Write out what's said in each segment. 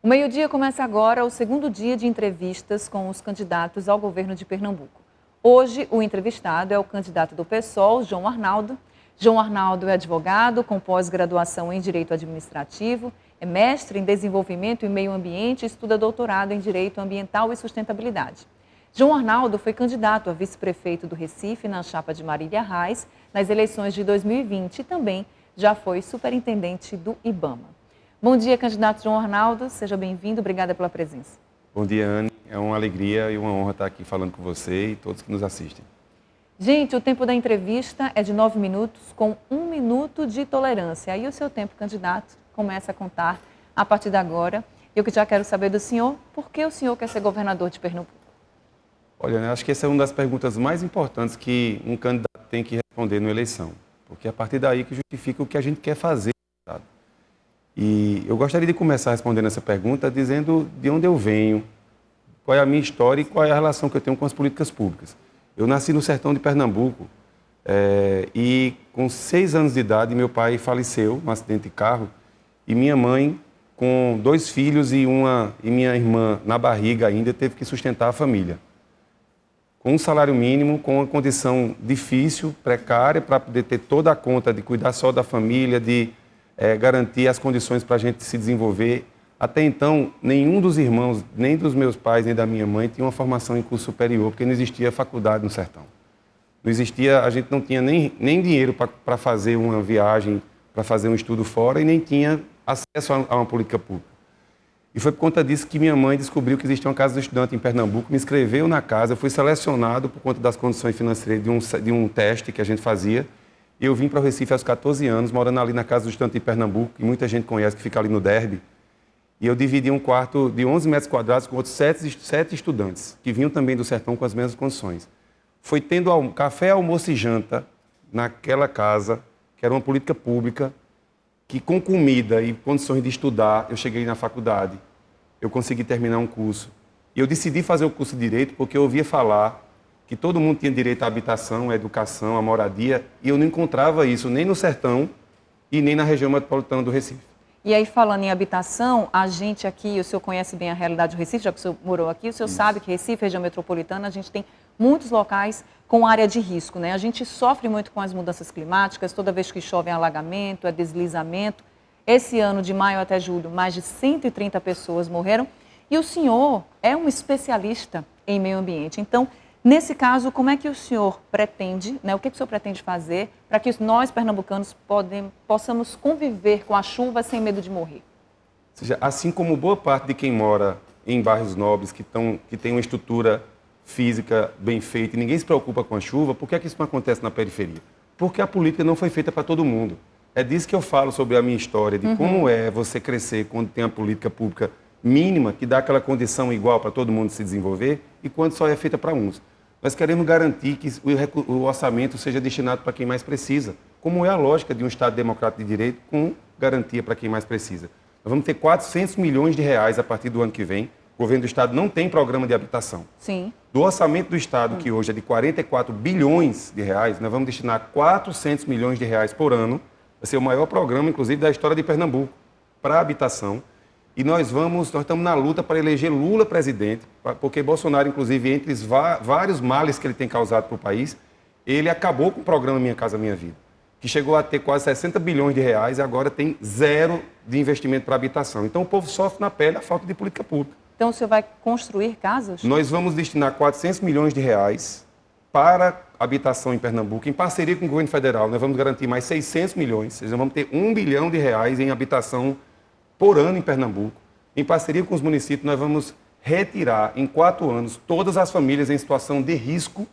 O meio-dia começa agora o segundo dia de entrevistas com os candidatos ao governo de Pernambuco. Hoje, o entrevistado é o candidato do PSOL, João Arnaldo. João Arnaldo é advogado com pós-graduação em Direito Administrativo, é mestre em Desenvolvimento e Meio Ambiente e estuda doutorado em Direito Ambiental e Sustentabilidade. João Arnaldo foi candidato a vice-prefeito do Recife na chapa de Marília Reis nas eleições de 2020 e também já foi superintendente do IBAMA. Bom dia, candidato João Arnaldo. Seja bem-vindo. Obrigada pela presença. Bom dia, Anne. É uma alegria e uma honra estar aqui falando com você e todos que nos assistem. Gente, o tempo da entrevista é de 9 minutos, com 1 minuto de tolerância. Aí o seu tempo, candidato, começa a contar a partir de agora. Eu que já quero saber do senhor, por que o senhor quer ser governador de Pernambuco? Olha, acho que essa é uma das perguntas mais importantes que um candidato tem que responder na eleição, porque é a partir daí que justifica o que a gente quer fazer. E eu gostaria de começar respondendo essa pergunta dizendo de onde eu venho, qual é a minha história e qual é a relação que eu tenho com as políticas públicas. Eu nasci no sertão de Pernambuco e com 6 anos de idade meu pai faleceu num acidente de carro e minha mãe, com 2 filhos e minha irmã na barriga ainda, teve que sustentar a família. Com um salário mínimo, com uma condição difícil, precária, para poder ter toda a conta de cuidar só da família, de garantir as condições para a gente se desenvolver. Até então, nenhum dos irmãos, nem dos meus pais, nem da minha mãe, tinha uma formação em curso superior, porque não existia faculdade no sertão. Não existia, a gente não tinha nem dinheiro para fazer uma viagem, para fazer um estudo fora, e nem tinha acesso a uma política pública. E foi por conta disso que minha mãe descobriu que existia uma casa do estudante em Pernambuco, me inscreveu na casa, eu fui selecionado por conta das condições financeiras de um teste que a gente fazia. Eu vim para o Recife aos 14 anos, morando ali na Casa do Estudante em Pernambuco, que muita gente conhece, que fica ali no Derby. E eu dividi um quarto de 11 metros quadrados com outros 7 estudantes, que vinham também do sertão com as mesmas condições. Foi tendo café, almoço e janta naquela casa, que era uma política pública, que com comida e condições de estudar, eu cheguei na faculdade, eu consegui terminar um curso. E eu decidi fazer o curso de Direito porque eu ouvia falar que todo mundo tinha direito à habitação, à educação, à moradia, e eu não encontrava isso nem no sertão e nem na região metropolitana do Recife. E aí, falando em habitação, a gente aqui, o senhor conhece bem a realidade do Recife, já que o senhor morou aqui, o senhor sabe que Recife, região metropolitana, a gente tem muitos locais com área de risco, né? A gente sofre muito com as mudanças climáticas, toda vez que chove é alagamento, é deslizamento. Esse ano, de maio até julho, mais de 130 pessoas morreram. E o senhor é um especialista em meio ambiente. Então, nesse caso, como é que o senhor pretende, o que o senhor pretende fazer para que nós, pernambucanos, possamos conviver com a chuva sem medo de morrer? Ou seja, assim como boa parte de quem mora em bairros nobres, que tem uma estrutura física bem feita e ninguém se preocupa com a chuva, por que é que isso não acontece na periferia? Porque a política não foi feita para todo mundo. É disso que eu falo sobre a minha história, de como é você crescer quando tem uma política pública mínima, que dá aquela condição igual para todo mundo se desenvolver, e quando só é feita para uns. Nós queremos garantir que o orçamento seja destinado para quem mais precisa, como é a lógica de um Estado democrático de direito com garantia para quem mais precisa. Nós vamos ter 400 milhões de reais a partir do ano que vem. O governo do Estado não tem programa de habitação. Sim. Do orçamento do Estado, que hoje é de 44 bilhões de reais, nós vamos destinar 400 milhões de reais por ano. Vai ser o maior programa, inclusive, da história de Pernambuco, para habitação. E nós estamos na luta para eleger Lula presidente, porque Bolsonaro, inclusive, entre os vários males que ele tem causado para o país, ele acabou com o programa Minha Casa Minha Vida, que chegou a ter quase 60 bilhões de reais e agora tem 0 de investimento para habitação. Então o povo sofre na pele a falta de política pública. Então o senhor vai construir casas? Nós vamos destinar 400 milhões de reais para habitação em Pernambuco, em parceria com o governo federal. Nós vamos garantir mais 600 milhões, ou seja, vamos ter 1 bilhão de reais em habitação por ano em Pernambuco. Em parceria com os municípios, nós vamos retirar em 4 anos todas as famílias em situação de risco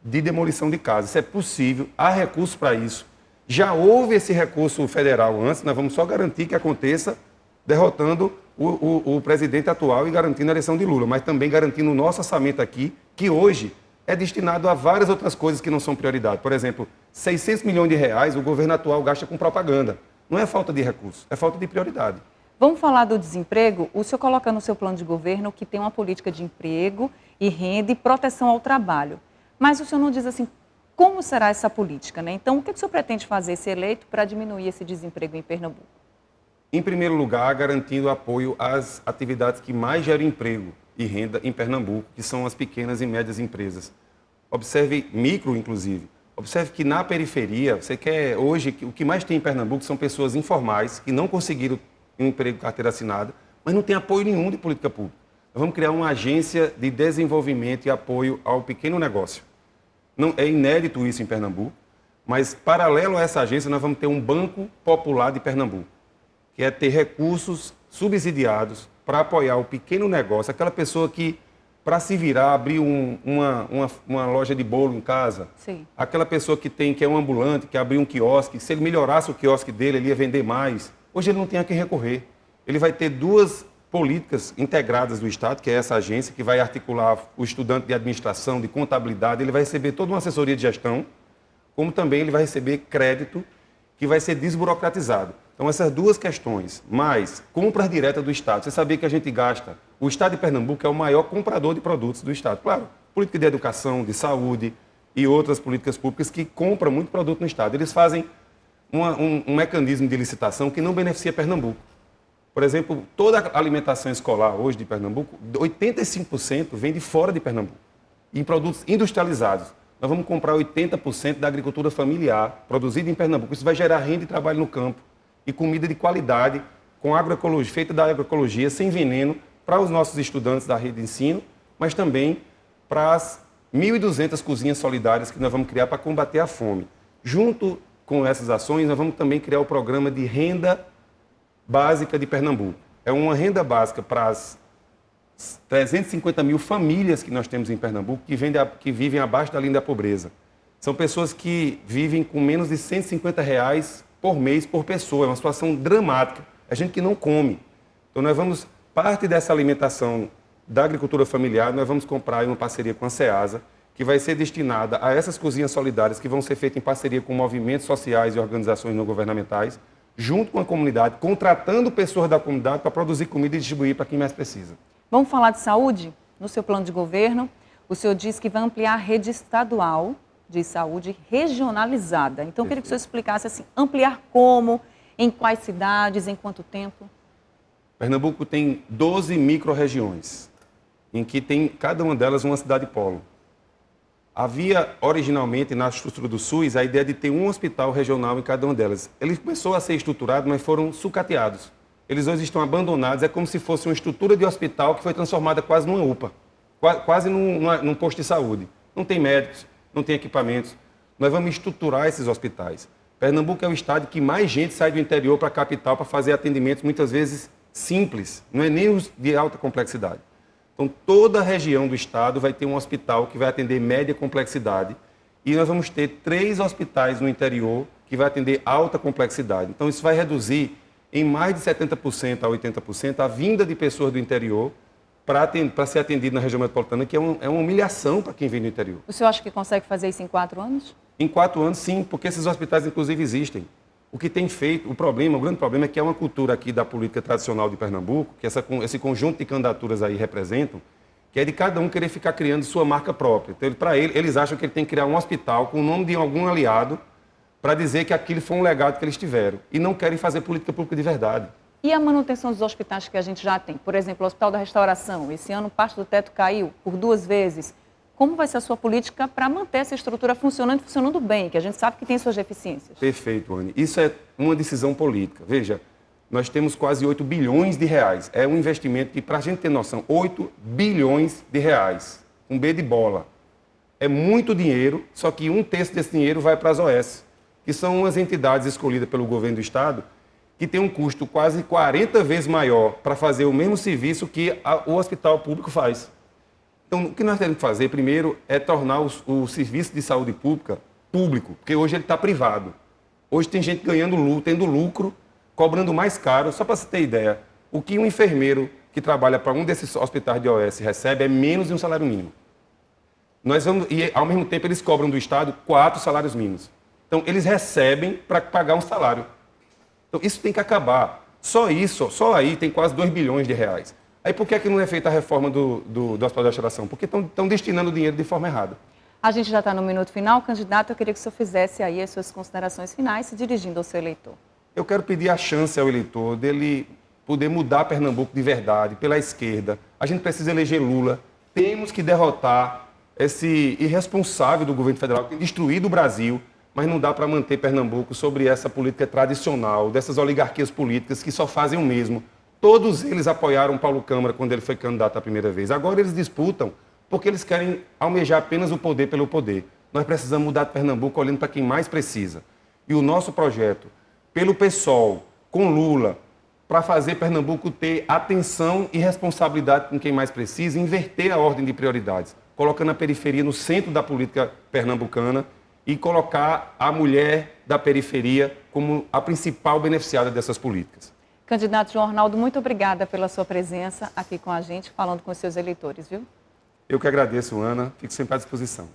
de demolição de casas. Isso é possível, há recursos para isso. Já houve esse recurso federal antes, nós vamos só garantir que aconteça derrotando o presidente atual e garantindo a eleição de Lula, mas também garantindo o nosso orçamento aqui, que hoje é destinado a várias outras coisas que não são prioridade. Por exemplo, 600 milhões de reais o governo atual gasta com propaganda. Não é falta de recursos, é falta de prioridade. Vamos falar do desemprego? O senhor coloca no seu plano de governo que tem uma política de emprego e renda e proteção ao trabalho. Mas o senhor não diz assim, como será essa política, né? Então, o que o senhor pretende fazer, ser eleito, para diminuir esse desemprego em Pernambuco? Em primeiro lugar, garantindo apoio às atividades que mais geram emprego e renda em Pernambuco, que são as pequenas e médias empresas. Observe, micro inclusive, observe que na periferia, você quer hoje, o que mais tem em Pernambuco são pessoas informais que não conseguiram um emprego carteira assinada, mas não tem apoio nenhum de política pública. Nós vamos criar uma agência de desenvolvimento e apoio ao pequeno negócio. Não, é inédito isso em Pernambuco, mas paralelo a essa agência nós vamos ter um Banco Popular de Pernambuco, que é ter recursos subsidiados para apoiar o pequeno negócio, aquela pessoa que, para se virar, abrir uma loja de bolo em casa, Sim. aquela pessoa que é um ambulante, que abriu um quiosque, se ele melhorasse o quiosque dele, ele ia vender mais. Hoje ele não tem a quem recorrer. Ele vai ter duas políticas integradas do Estado, que é essa agência, que vai articular o estudante de administração, de contabilidade, ele vai receber toda uma assessoria de gestão, como também ele vai receber crédito, que vai ser desburocratizado. Então, essas duas questões, mais compras diretas do Estado. Você sabia que a gente gasta, o Estado de Pernambuco é o maior comprador de produtos do Estado. Claro, política de educação, de saúde e outras políticas públicas que compram muito produto no Estado. Eles fazem um mecanismo de licitação que não beneficia Pernambuco. Por exemplo, toda a alimentação escolar hoje de Pernambuco, 85% vem de fora de Pernambuco, em produtos industrializados. Nós vamos comprar 80% da agricultura familiar produzida em Pernambuco. Isso vai gerar renda e trabalho no campo e comida de qualidade, com agroecologia, feita da agroecologia, sem veneno, para os nossos estudantes da rede de ensino, mas também para as 1.200 cozinhas solidárias que nós vamos criar para combater a fome. Junto com essas ações, nós vamos também criar o programa de renda básica de Pernambuco. É uma renda básica para as 350 mil famílias que nós temos em Pernambuco que vivem abaixo da linha da pobreza. São pessoas que vivem com menos de R$ 150 por mês por pessoa. É uma situação dramática. É gente que não come. Então, nós vamos, parte dessa alimentação da agricultura familiar, nós vamos comprar em uma parceria com a SEASA, que vai ser destinada a essas cozinhas solidárias que vão ser feitas em parceria com movimentos sociais e organizações não governamentais, junto com a comunidade, contratando pessoas da comunidade para produzir comida e distribuir para quem mais precisa. Vamos falar de saúde? No seu plano de governo, o senhor diz que vai ampliar a rede estadual de saúde regionalizada. Então, eu queria que o senhor explicasse assim, ampliar como, em quais cidades, em quanto tempo? Pernambuco tem 12 micro-regiões, em que tem cada uma delas uma cidade polo. Havia, originalmente, na estrutura do SUS, a ideia de ter um hospital regional em cada uma delas. Ele começou a ser estruturado, mas foram sucateados. Eles hoje estão abandonados, é como se fosse uma estrutura de hospital que foi transformada quase numa UPA, quase num posto de saúde. Não tem médicos, não tem equipamentos. Nós vamos estruturar esses hospitais. Pernambuco é o estado que mais gente sai do interior para a capital para fazer atendimentos muitas vezes simples, não é nem os de alta complexidade. Então, toda a região do estado vai ter um hospital que vai atender média complexidade e nós vamos ter 3 hospitais no interior que vai atender alta complexidade. Então, isso vai reduzir em mais de 70% a 80% a vinda de pessoas do interior para ser atendido na região metropolitana, que é uma humilhação para quem vem do interior. O senhor acha que consegue fazer isso em 4 anos? Em 4 anos, sim, porque esses hospitais, inclusive, existem. O que tem feito, o grande problema é que é uma cultura aqui da política tradicional de Pernambuco, que esse conjunto de candidaturas aí representam, que é de cada um querer ficar criando sua marca própria. Então, eles acham que ele tem que criar um hospital com o nome de algum aliado para dizer que aquilo foi um legado que eles tiveram. E não querem fazer política pública de verdade. E a manutenção dos hospitais que a gente já tem? Por exemplo, o Hospital da Restauração, esse ano parte do teto caiu por 2 vezes. Como vai ser a sua política para manter essa estrutura funcionando e funcionando bem, que a gente sabe que tem suas deficiências? Perfeito, Anny. Isso é uma decisão política. Veja, nós temos quase 8 bilhões de reais. É um investimento que, para a gente ter noção, 8 bilhões de reais. Um B de bola. É muito dinheiro, só que 1/3 desse dinheiro vai para as OS, que são umas entidades escolhidas pelo governo do Estado, que tem um custo quase 40 vezes maior para fazer o mesmo serviço que o hospital público faz. Então, o que nós temos que fazer, primeiro, é tornar o serviço de saúde pública público, porque hoje ele está privado. Hoje tem gente tendo lucro, cobrando mais caro. Só para você ter ideia, o que um enfermeiro que trabalha para um desses hospitais de OS recebe é menos de um salário mínimo. E, ao mesmo tempo, eles cobram do Estado 4 salários mínimos. Então, eles recebem para pagar um salário. Então, isso tem que acabar. Só aí tem quase 2 bilhões de reais. Aí por que não é feita a reforma do Hospital da Restauração? Porque estão destinando o dinheiro de forma errada. A gente já está no minuto final. Candidato, eu queria que o senhor fizesse aí as suas considerações finais, se dirigindo ao seu eleitor. eu quero pedir a chance ao eleitor dele poder mudar Pernambuco de verdade, pela esquerda. A gente precisa eleger Lula. Temos que derrotar esse irresponsável do governo federal que tem destruído o Brasil, mas não dá para manter Pernambuco sobre essa política tradicional, dessas oligarquias políticas que só fazem o mesmo. Todos eles apoiaram Paulo Câmara quando ele foi candidato a primeira vez. Agora eles disputam porque eles querem almejar apenas o poder pelo poder. Nós precisamos mudar Pernambuco olhando para quem mais precisa. E o nosso projeto, pelo PSOL, com Lula, para fazer Pernambuco ter atenção e responsabilidade com quem mais precisa, inverter a ordem de prioridades, colocando a periferia no centro da política pernambucana e colocar a mulher da periferia como a principal beneficiada dessas políticas. Candidato João Arnaldo, muito obrigada pela sua presença aqui com a gente, falando com os seus eleitores, viu? Eu que agradeço, Ana. Fico sempre à disposição.